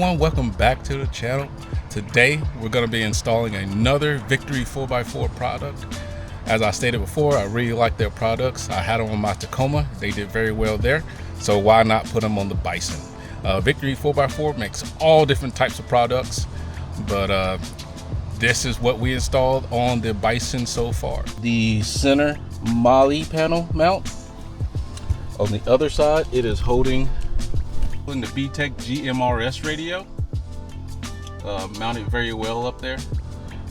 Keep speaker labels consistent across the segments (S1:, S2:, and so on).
S1: everyone, welcome back to the channel. Today we're going to be installing another Victory 4x4 product. As I stated before, I really like their products. I had them on my Tacoma. They did very well there, so why not put them on the Bison? Victory 4x4 makes all different types of products, but this is what we installed on the Bison so far. The center Molle panel mount. On the other side, it is holding the VTEC GMRS radio, mounted very well up there.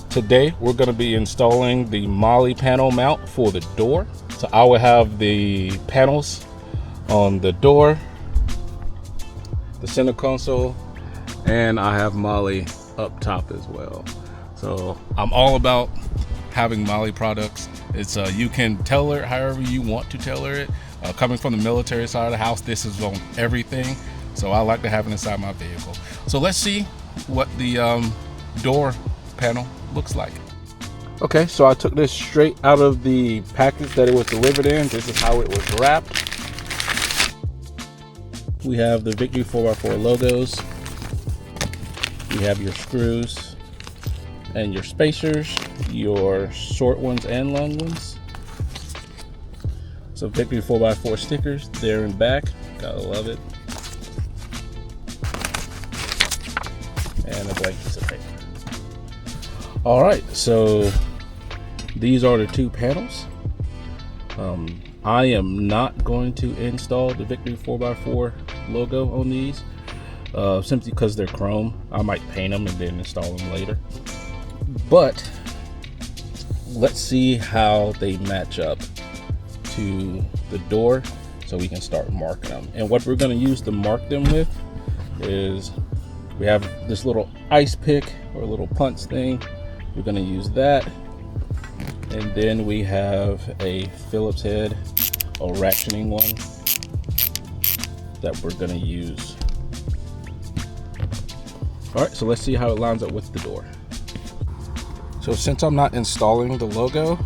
S1: Today we're going to be installing the Molle panel mount for the door. So I will have the panels on the door, the center console, and I have Molle up top as well. So I'm all about having Molle products. It's you can tailor it however you want to tailor it. Coming from the military side of the house, this is on everything. So I like to have it inside my vehicle. So let's see what the door panel looks like. Okay, so I took this straight out of the package that it was delivered in. This is how it was wrapped. We have the Victory 4x4 logos. We have your screws and your spacers, your short ones and long ones. So Victory 4x4 stickers there and back. Gotta love it. And a blank piece of paper. All right, so these are the two panels. I am not going to install the Victory 4x4 logo on these, simply because they're chrome. I might paint them and then install them later. But let's see how they match up to the door so we can start marking them. And what we're going to use to mark them with is we have this little ice pick or little punch thing. We're going to use that, and then we have a Phillips head or ratcheting one that we're going to use. All right, so let's see how it lines up with the door. So since I'm not installing the logo,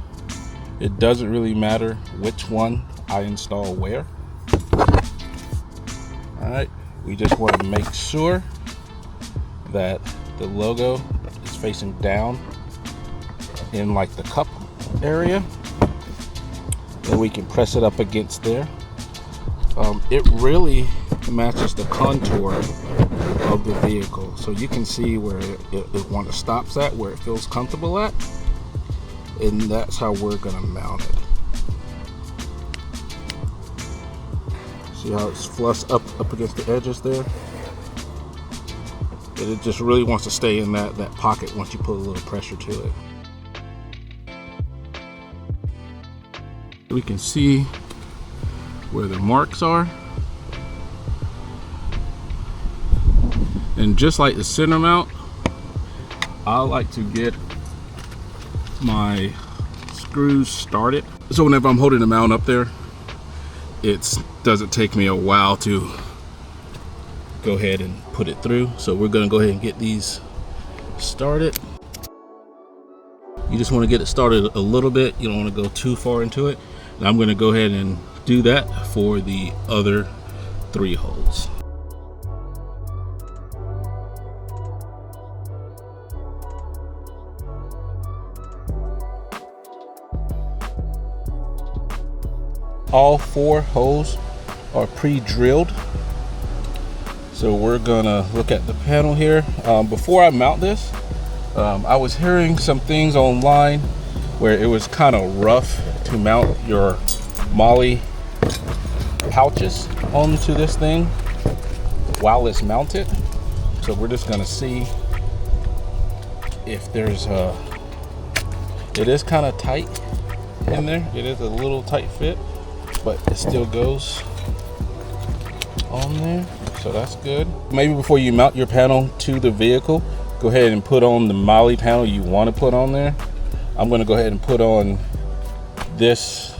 S1: it doesn't really matter which one I install where. All right, we just want to make sure that the logo is facing down in like the cup area, and we can press it up against there. It really matches the contour of the vehicle, so you can see where it want to stops at, where it feels comfortable at, and that's how we're going to mount it. See how it's flush up against the edges there? And it just really wants to stay in that pocket once you put a little pressure to it. We can see where the marks are. And just like the center mount, I like to get my screws started. So whenever I'm holding the mount up there, it doesn't take me a while to go ahead and put it through. So we're going to go ahead and get these started. You just want to get it started a little bit. You don't want to go too far into it. And I'm going to go ahead and do that for the other 3 holes. All 4 holes are pre-drilled. So we're gonna look at the panel here. Before I mount this, I was hearing some things online where it was kind of rough to mount your Molle pouches onto this thing while it's mounted. So we're just gonna see if there's it is kind of tight in there. It is a little tight fit, but it still goes on there, so that's good. Maybe before you mount your panel to the vehicle, go ahead and put on the Molle panel you want to put on there. I'm going to go ahead and put on this.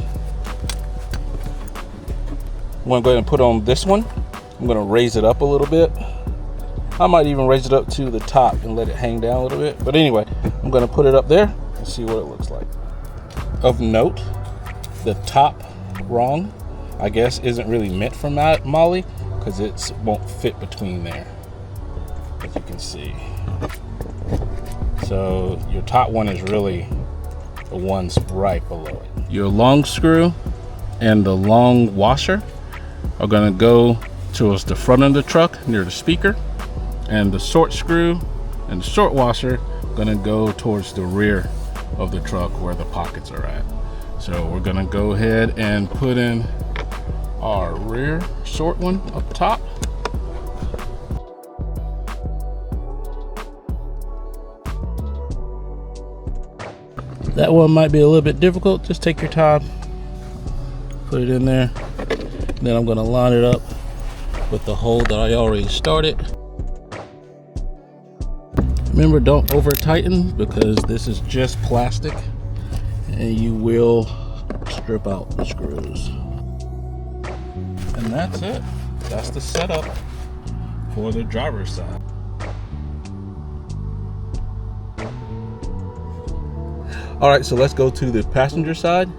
S1: I'm going to go ahead and put on this one. I'm going to raise it up a little bit. I might even raise it up to the top and let it hang down a little bit. But anyway, I'm going to put it up there and see what it looks like. Of note, the top rung, I guess, isn't really meant for Molle because it won't fit between there. as you can see. So your top one is really the ones right below it. Your long screw and the long washer are going to go towards the front of the truck near the speaker, and the short screw and the short washer going to go towards the rear of the truck where the pockets are at. So we're going to go ahead and put in our rear short one up top. That one might be a little bit difficult. Just take your time, put it in there. Then I'm going to line it up with the hole that I already started. Remember, don't over tighten because this is just plastic and you will strip out the screws. And that's it. That's the setup for the driver's side. All right, so let's go to the passenger side.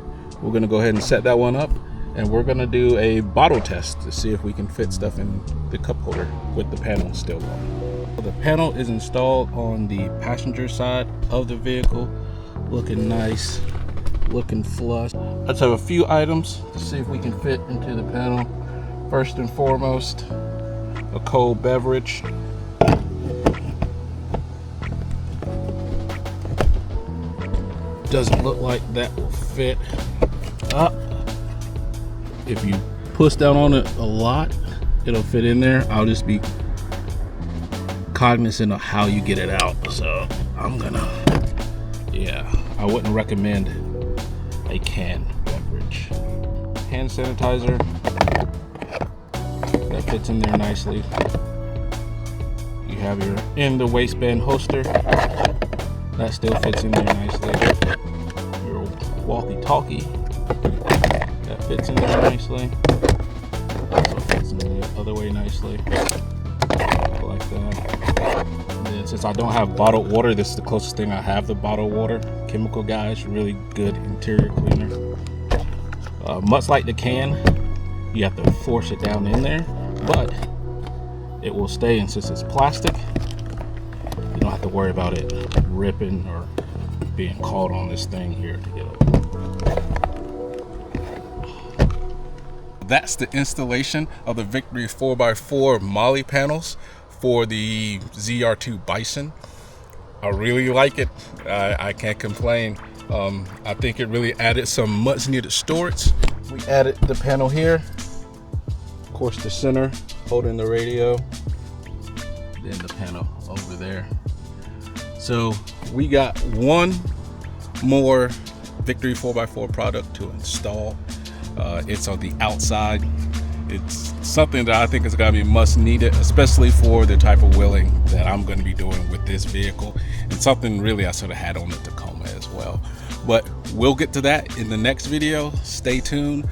S1: We're gonna go ahead and set that one up, and we're gonna do a bottle test to see if we can fit stuff in the cup holder with the panel still on. The panel is installed on the passenger side of the vehicle, looking nice, looking flush. Let's have a few items to see if we can fit into the panel. First and foremost, a cold beverage. Doesn't look like that will fit up. If you push down on it a lot, it'll fit in there. I'll just be cognizant of how you get it out. So I'm gonna, yeah, I wouldn't recommend a canned beverage. Hand sanitizer, that fits in there nicely. You have your in the waistband holster, that still fits in there nicely. Your walkie-talkie, that fits in there nicely. Also fits in the other way nicely, like that. And then since I don't have bottled water, this is the closest thing I have to bottled water. Chemical Guys, really good interior cleaner. Much like the can, you have to force it down in there, but it will stay, and since it's plastic, you don't have to worry about it ripping or being caught on this thing here to get over. That's the installation of the Victory 4x4 Molle panels for the ZR2 Bison. I really like it. I can't complain. I think it really added some much needed storage. We added the panel here, of course the center holding the radio, then the panel over there. So we got one more Victory 4x4 product to install. It's on the outside. It's something that I think is going to be much needed, especially for the type of wheeling that I'm going to be doing with this vehicle, and something really I sort of had on the Tacoma as well. But we'll get to that in the next video. Stay tuned.